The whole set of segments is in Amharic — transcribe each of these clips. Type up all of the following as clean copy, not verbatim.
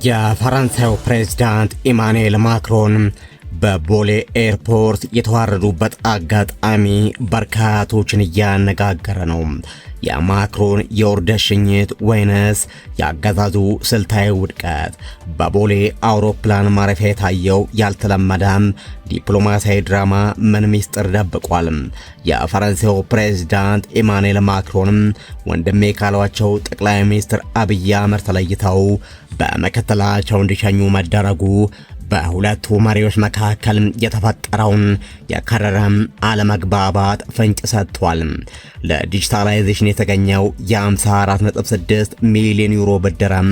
የፈረንሳዩ ፕሬዝዳንት ኢማኑኤል ማክሮን በቦሌ ኤርፖርት የተዋረዱበት አጋጣሚ በርካቶችን እያነጋገረ ነው። የማክሮን የውርደት ሽኝት ወይንስ የአገዛዙ ስልታዊ ውድቀት? በቦሌ አውሮፕላን ማረፊያ የታየው ያልተለመደ ዲፕሎማሲያዊ ድራማ ምን ሚስጥር ደብቋል? የፈረንሳዩ ፕሬዝዳንት ኢማኑኤል ማክሮን ወንድሜ ካሏቸው ጠቅላይ ሚኒስትር አብይ አህመድ ተለይተው በመከተላቸው እንዲሸኙ መደረጉ በሁለቱ መሪዎች መካከል የተፈጠረውን የከረረ አለመግባባት ፍንጭ ሰጥቷል። ለዲጂታላይዜሽን የተገኘው የ54.6 ሚሊዮን ዩሮ ብድርም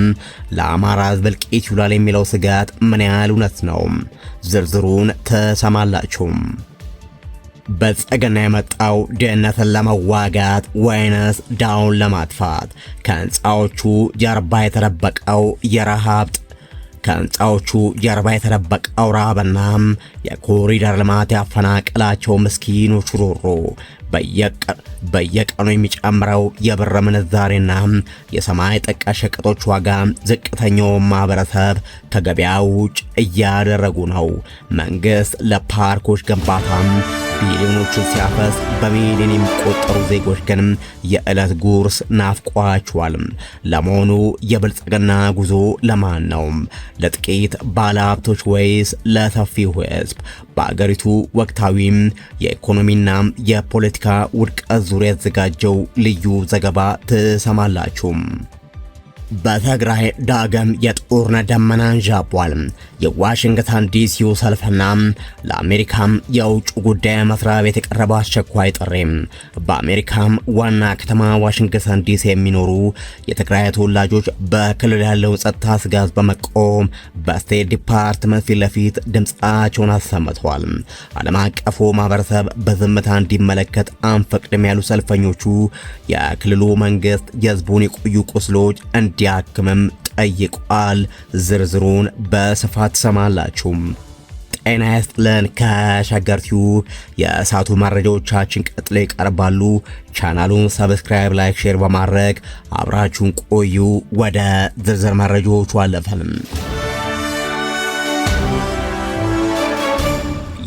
ለአማራ ሕዝብ እልቂት ይውላል የሚለው ስጋት ምን ያህል እውነት ነው? ዝርዝሩን ተሰማላችሁ። በጸገና የመጣው ድህነትን ለመዋጋት ወይንስ ዳውን ለማጥፋት? ከህንፃዎቹ ጀርባ የተደበቀው የረሃብ ከህንፃዎቹ ጀርባ የተደበቀው ረሃብና የኮሪደር ልማት ያፈናቀላቸው ምስኪኖች ሮሮ፣ በየቀኑ የሚጨምረው የብር ምንዛሬና የሰማይ ጠቀስ ሸቀጦች ዋጋ ዝቅተኛው ማህበረሰብ ከገበያው ውጭ እያደረጉ ነው። መንግስት ለፓርኮች ግንባታ ቢሊዮኖችን ሲያፈስ በሚሊዮን የሚቆጠሩ ዜጎች ግን የዕለት ጉርስ ናፍቋቸዋል። ለመሆኑ የብልጽግና ጉዞ ለማን ነው? ለጥቂት ባለሀብቶች ወይስ ለሰፊው ህዝብ? በአገሪቱ ወቅታዊም የኢኮኖሚና የፖለቲካ ውድቀት ዙሪያ የተዘጋጀው ልዩ ዘገባ ትሰማላችሁ። በትግራይ ዳግም የጦርነት ደመና አንዣቧል። የዋሽንግተን ዲሲው ሰልፍና ለአሜሪካም የውጭ ጉዳይ መስሪያ ቤት የቀረበው አስቸኳይ ጥሪ። በአሜሪካም ዋና ከተማ ዋሽንግተን ዲሲ የሚኖሩ የትግራይ ተወላጆች በክልል ያለውን ጸጥታ ስጋት በመቆም በስቴት ዲፓርትመንት ፊት ለፊት ድምፃቸውን አሰምተዋል። ዓለም አቀፉ ማህበረሰብ በዝምታ እንዲመለከት አንፈቅድም ያሉ ሰልፈኞቹ የክልሉ መንግስት የህዝቡን የቆዩ ቁስሎች እንዲያክምም ጠይቋል። ዝርዝሩን በስፋት ሰማላችሁ። ጤና ይስጥልን። ከሸገር ቲዩብ የእሳቱ መረጃዎቻችን ቀጥለው ይቀርባሉ። ቻናሉን ሰብስክራይብ፣ ላይክ፣ ሼር በማድረግ አብራችሁን ቆዩ። ወደ ዝርዝር መረጃዎቹ አለፈን።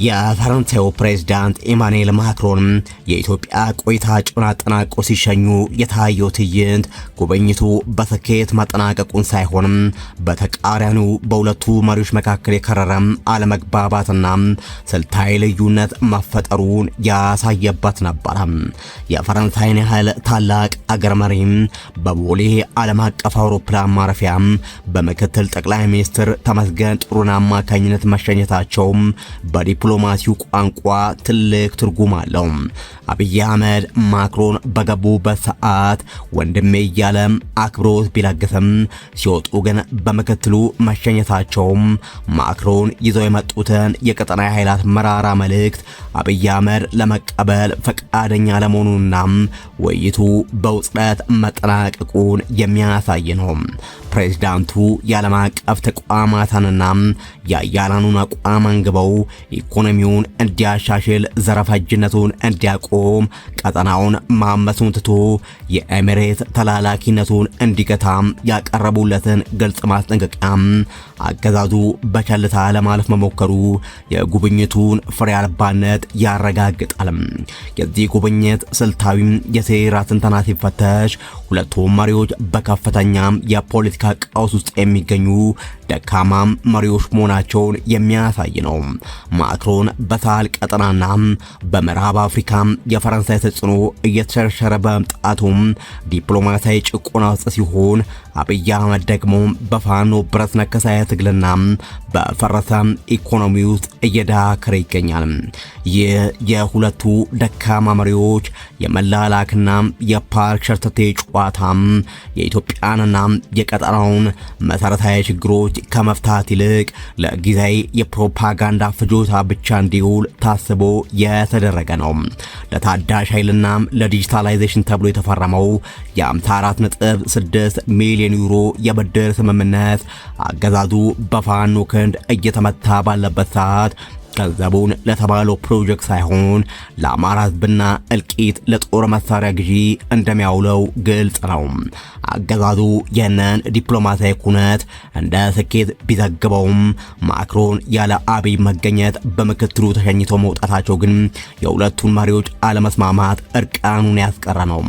የፈረንሳዩ ፕሬዝዳንት ኢማኑኤል ማክሮን የኢትዮጵያ ቆይታቸውን አጠናቀው ሲሸኙ የታየው ትዕይንት ጉብኝቱ በስኬት ማጠናቀቁን ሳይሆንም በተቃራኒው በሁለቱ መሪዎች መካከል የከረረም አለመግባባትና ስልታዊ ልዩነት መፈጠሩን ያሳየበት ነበር። የፈረንሳይን ያህል ታላቅ አገር መሪ በቦሌ ዓለም አቀፍ አውሮፕላን ማረፊያ በምክትል ጠቅላይ ሚኒስትር ተመስገን ጥሩነህ አማካኝነት መሸኘታቸው ዲፕሎማሲው ቋንቋ ትልቅ ትርጉም አለው። አብይ አህመድ ማክሮን በገቡበት ሰዓት ወንድሜ እያለ አክብሮት ቢለግስም ሲወጡ ግን በምክትሉ መሸኘታቸው ማክሮን ይዘው የመጡትን የቀጠና ኃይላት መራራ መልእክት አብይ አህመድ ለመቀበል ፈቃደኛ ለመሆኑና ውይይቱ በውጥረት መጠናቀቁን የሚያሳይ ነው። ፕሬዝዳንቱ የዓለም አቀፍ ተቋማትንና የአያላኑን አቋም አንግበው ኢኮኖሚውን እንዲያሻሽል፣ ዘረፈጅነቱን እንዲያቆም፣ ቀጠናውን ማመሱን ትቶ የኤሚሬት ተላላኪነቱን እንዲገታ ያቀረቡለትን ግልጽ ማስጠንቀቂያ አገዛዙ በቸልታ ለማለፍ መሞከሩ የጉብኝቱን ፍሬ አልባነት ያረጋግጣል። የዚህ ጉብኝት ስልታዊ የሴራ ትንተና ሲፈተሽ ሁለቱም መሪዎች በከፍተኛ የፖለቲካ ቀውስ ውስጥ የሚገኙ ደካማ መሪዎች መሆናቸውን የሚያሳይ ነው። ማክሮን በሳህል ቀጠናና በምዕራብ አፍሪካ የፈረንሳይ ተጽዕኖ እየተሸረሸረ በመምጣቱም ዲፕሎማሲያዊ ጭቆና ውስጥ ሲሆን፣ አብይ አህመድ ደግሞ በፋኖ ብረት ነከሳይ ትግልና በፈረሰ ኢኮኖሚ ውስጥ እየዳከረ ይገኛል። ይህ የሁለቱ ደካማ መሪዎች የመላላክና የፓርክ ሸርተቴ ጨዋታ የኢትዮጵያንና የቀጠናውን መሰረታዊ ችግሮች ከመፍታት ይልቅ ለጊዜያዊ የፕሮፓጋንዳ ፍጆታ ብቻ እንዲውል ታስቦ የተደረገ ነው። ለታዳሽ ኃይልና ለዲጂታላይዜሽን ተብሎ የተፈረመው የ54.6 ሚሊዮን ዩሮ የብድር ስምምነት አገዛዙ በፋኖ ክንድ እየተመታ ባለበት ሰዓት ገንዘቡን ለተባለው ፕሮጀክት ሳይሆን ለአማራ ሕዝብና እልቂት ለጦር መሳሪያ ግዢ እንደሚያውለው ግልጽ ነው። አገዛዙ ይህንን ዲፕሎማሲያዊ ኩነት እንደ ስኬት ቢዘግበውም ማክሮን ያለ አብይ መገኘት በምክትሉ ተሸኝቶ መውጣታቸው ግን የሁለቱን መሪዎች አለመስማማት እርቃኑን ያስቀረ ነው።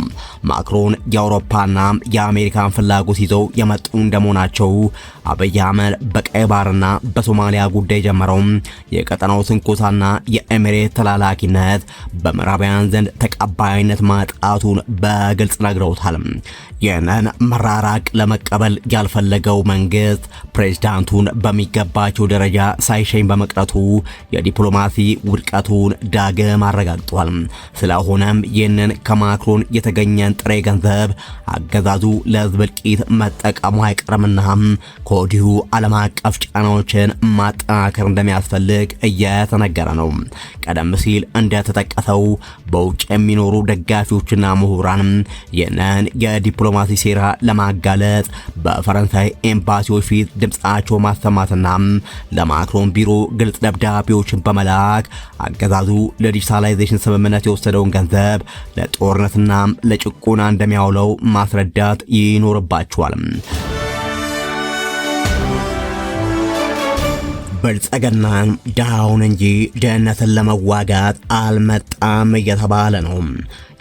ማክሮን የአውሮፓና የአሜሪካን ፍላጎት ይዘው የመጡ እንደመሆናቸው አብይ አህመድ በቀይ ባህርና በሶማሊያ ጉዳይ ጀመረው የቀጠናው ትንኮሳና የኤሚሬት ተላላኪነት በምዕራባውያን ዘንድ ተቀባይነት ማጣቱን በግልጽ ነግረውታል። ይህንን መራራቅ ለመቀበል ያልፈለገው መንግስት ፕሬዝዳንቱን በሚገባቸው ደረጃ ሳይሸኝ በመቅረቱ የዲፕሎማሲ ውድቀቱን ዳግም አረጋግጧል። ስለሆነም ይህንን ከማክሮን የተገኘን ጥሬ ገንዘብ አገዛዙ ለህዝብ እልቂት መጠቀሙ አይቀርምና ከወዲሁ ዓለም አቀፍ ጫናዎችን ማጠናከር እንደሚያስፈልግ እየተነገረ ነው። ቀደም ሲል እንደተጠቀሰው በውጭ የሚኖሩ ደጋፊዎችና ምሁራን ይህንን የዲፕሎማሲ ሴራ ለማጋለጥ በፈረንሳይ ኤምባሲዎች ፊት ድምጻቸው ማሰማትና ለማክሮን ቢሮ ግልጽ ደብዳቤዎችን በመላክ አገዛዙ ለዲጂታላይዜሽን ስምምነት የወሰደውን ገንዘብ ለጦርነትና ለጭቆና እንደሚያውለው ማስረዳት ይኖርባቸዋል። ብልጽግና ድሃውን እንጂ ድህነትን ለመዋጋት አልመጣም እየተባለ ነው።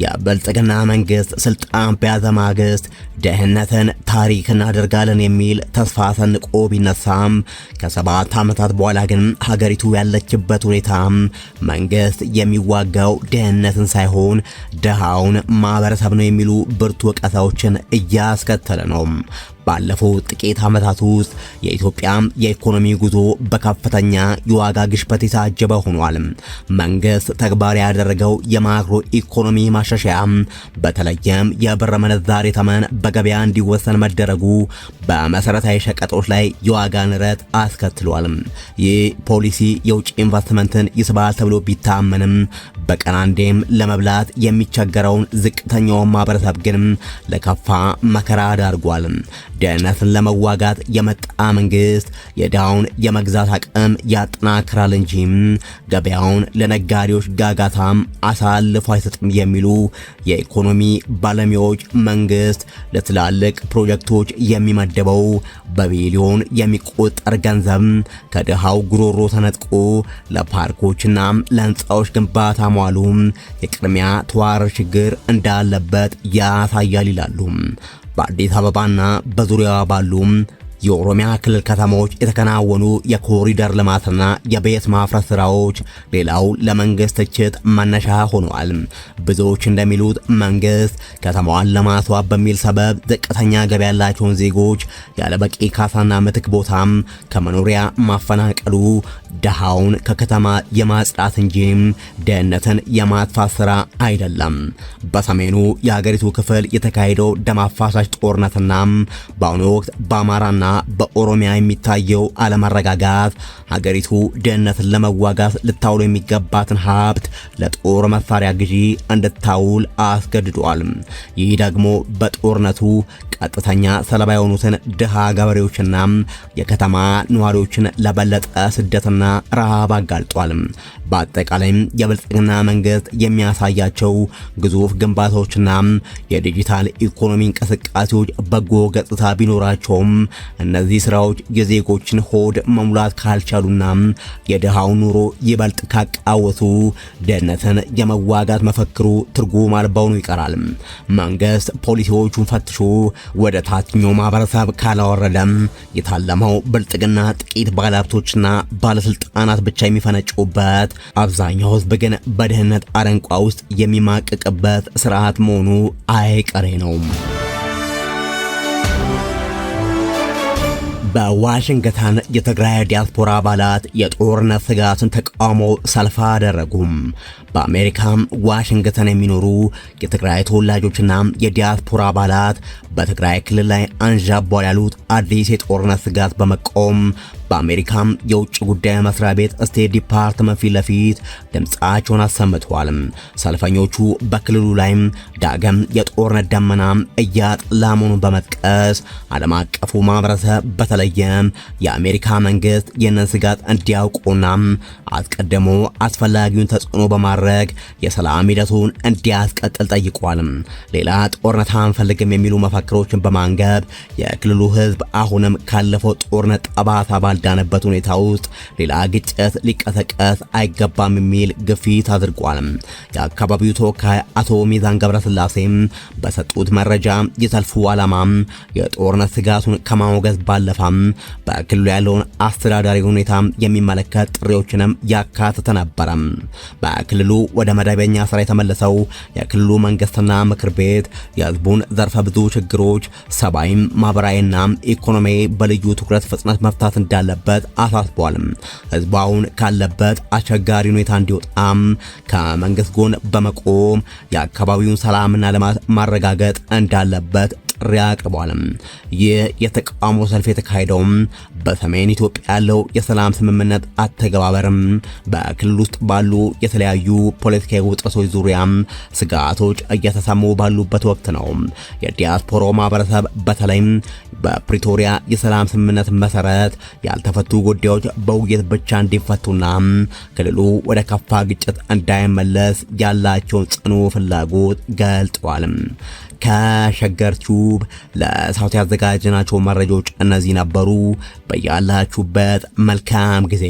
የብልጽግና መንግስት ስልጣን በያዘ ማግስት ድህነትን ታሪክ እናደርጋለን የሚል ተስፋ ሰንቆ ቢነሳም ከ7 ዓመታት በኋላ ግን ሀገሪቱ ያለችበት ሁኔታ መንግስት የሚዋጋው ድህነትን ሳይሆን ድሃውን ማህበረሰብ ነው የሚሉ ብርቱ ወቀሳዎችን እያስከተለ ነው። ባለፉት ጥቂት ዓመታት ውስጥ የኢትዮጵያ የኢኮኖሚ ጉዞ በከፍተኛ የዋጋ ግሽበት የታጀበ ሆኗል። መንግስት ተግባራዊ ያደረገው የማክሮ ኢኮኖሚ ማሻሻያ በተለይም የብር ምንዛሬ ተመን በገበያ እንዲወሰን መደረጉ በመሰረታዊ ሸቀጦች ላይ የዋጋ ንረት አስከትሏል። ይህ ፖሊሲ የውጭ ኢንቨስትመንትን ይስባል ተብሎ ቢታመንም በቀን አንዴም ለመብላት የሚቸገረውን ዝቅተኛውን ማህበረሰብ ግን ለከፋ መከራ ዳርጓል። ድህነትን ለመዋጋት የመጣ መንግስት የድሃውን የመግዛት አቅም ያጠናክራል እንጂ ገበያውን ለነጋዴዎች ጋጋታም አሳልፎ አይሰጥም የሚሉ የኢኮኖሚ ባለሙያዎች መንግስት ለትላልቅ ፕሮጀክቶች የሚመደበው በቢሊዮን የሚቆጠር ገንዘብ ከድሃው ጉሮሮ ተነጥቆ ለፓርኮችና ለህንፃዎች ግንባታ መዋሉ የቅድሚያ ተዋረድ ችግር እንዳለበት ያሳያል ይላሉ። በአዲስ አበባና በዙሪያዋ ባሉ የኦሮሚያ ክልል ከተሞች የተከናወኑ የኮሪደር ልማትና የቤት ማፍረስ ስራዎች ሌላው ለመንግስት ትችት መነሻ ሆነዋል። ብዙዎች እንደሚሉት መንግስት ከተማዋን ለማስዋብ በሚል ሰበብ ዝቅተኛ ገቢ ያላቸውን ዜጎች ያለበቂ ካሳና ምትክ ቦታም ከመኖሪያ ማፈናቀሉ ድሃውን ከከተማ የማጽዳት እንጂ ድህነትን የማጥፋት ስራ አይደለም። በሰሜኑ የሀገሪቱ ክፍል የተካሄደው ደም አፋሳሽ ጦርነትና በአሁኑ ወቅት በአማራና በኦሮሚያ የሚታየው አለመረጋጋት ሀገሪቱ ድህነትን ለመዋጋት ልታውል የሚገባትን ሀብት ለጦር መሳሪያ ግዢ እንድታውል አስገድዷል። ይህ ደግሞ በጦርነቱ ቀጥተኛ ሰለባ የሆኑትን ድሃ ገበሬዎችና የከተማ ነዋሪዎችን ለበለጠ ስደትና ረሃብ አጋልጧል። በአጠቃላይም የብልጽግና መንግስት የሚያሳያቸው ግዙፍ ግንባታዎችና የዲጂታል ኢኮኖሚ እንቅስቃሴዎች በጎ ገጽታ ቢኖራቸውም እነዚህ ስራዎች የዜጎችን ሆድ መሙላት ካልቻሉና የድሃውን ኑሮ ይበልጥ ካቃወሱ ድህነትን የመዋጋት መፈክሩ ትርጉም አልባ ሆኖ ይቀራል። መንግስት ፖሊሲዎቹን ፈትሾ ወደ ታችኛው ማህበረሰብ ካላወረደም የታለመው ብልጽግና ጥቂት ባለሀብቶችና ባለስልጣናት ብቻ የሚፈነጩበት አብዛኛው ህዝብ ግን በድህነት አረንቋ ውስጥ የሚማቅቅበት ስርዓት መሆኑ አይቀሬ ነው። በዋሽንግተን የትግራይ ዲያስፖራ አባላት የጦርነት ስጋትን ተቃውሞ ሰልፍ አደረጉም። በአሜሪካም ዋሽንግተን የሚኖሩ የትግራይ ተወላጆችና የዲያስፖራ አባላት በትግራይ ክልል ላይ አንዣቧል ያሉት አዲስ የጦርነት ስጋት በመቆም በአሜሪካም የውጭ ጉዳይ መስሪያ ቤት ስቴት ዲፓርትመንት ፊት ለፊት ድምጻቸውን አሰምተዋል። ሰልፈኞቹ በክልሉ ላይ ዳግም የጦርነት ደመና እያጠላ መሆኑን በመጥቀስ ዓለም አቀፉ ማህበረሰብ በተለይም የአሜሪካ መንግስት ይህንን ስጋት እንዲያውቁና አስቀድሞ አስፈላጊውን ተጽዕኖ በማድረግ የሰላም ሂደቱን እንዲያስቀጥል ጠይቋል። ሌላ ጦርነት አንፈልግም የሚሉ መፈክሮችን በማንገብ የክልሉ ህዝብ አሁንም ካለፈው ጦርነት ጠባሳ ባልዳነበት ሁኔታ ውስጥ ሌላ ግጭት ሊቀሰቀስ አይገባም የሚል ግፊት አድርጓል። የአካባቢው ተወካይ አቶ ሚዛን ገብረስላሴም በሰጡት መረጃ የሰልፉ ዓላማ የጦርነት ስጋቱን ከማውገዝ ባለፈም በክልሉ ያለውን አስተዳዳሪ ሁኔታ የሚመለከት ጥሪዎችንም ያካተተ ነበረ። በክልሉ ወደ መደበኛ ስራ የተመለሰው የክልሉ መንግስትና ምክር ቤት የህዝቡን ዘርፈ ብዙ ችግሮች ሰብአዊ፣ ማህበራዊና ኢኮኖሚያዊ በልዩ ትኩረት ፍጥነት መፍታት እንዳለበት አሳስቧል። ህዝባውን ካለበት አስቸጋሪ ሁኔታ እንዲወጣም ከመንግስት ጎን በመቆም የአካባቢውን ሰላምና ልማት ማረጋገጥ እንዳለበት ጥሪ አቅርቧል። ይህ የተቃውሞ ሰልፍ የተካሄደው በሰሜን ኢትዮጵያ ያለው የሰላም ስምምነት አተገባበርም በክልል ውስጥ ባሉ የተለያዩ ፖለቲካዊ ውጥረቶች ዙሪያ ስጋቶች እየተሰሙ ባሉበት ወቅት ነው። የዲያስፖራው ማህበረሰብ በተለይም በፕሪቶሪያ የሰላም ስምምነት መሰረት ያልተፈቱ ጉዳዮች በውይይት ብቻ እንዲፈቱና ክልሉ ወደ ከፋ ግጭት እንዳይመለስ ያላቸውን ጽኑ ፍላጎት ገልጠዋል። ከሸገር ቲዩብ ለሰዓቱ ያዘጋጀናቸው መረጃዎች እነዚህ ነበሩ። በያላችሁበት መልካም ጊዜ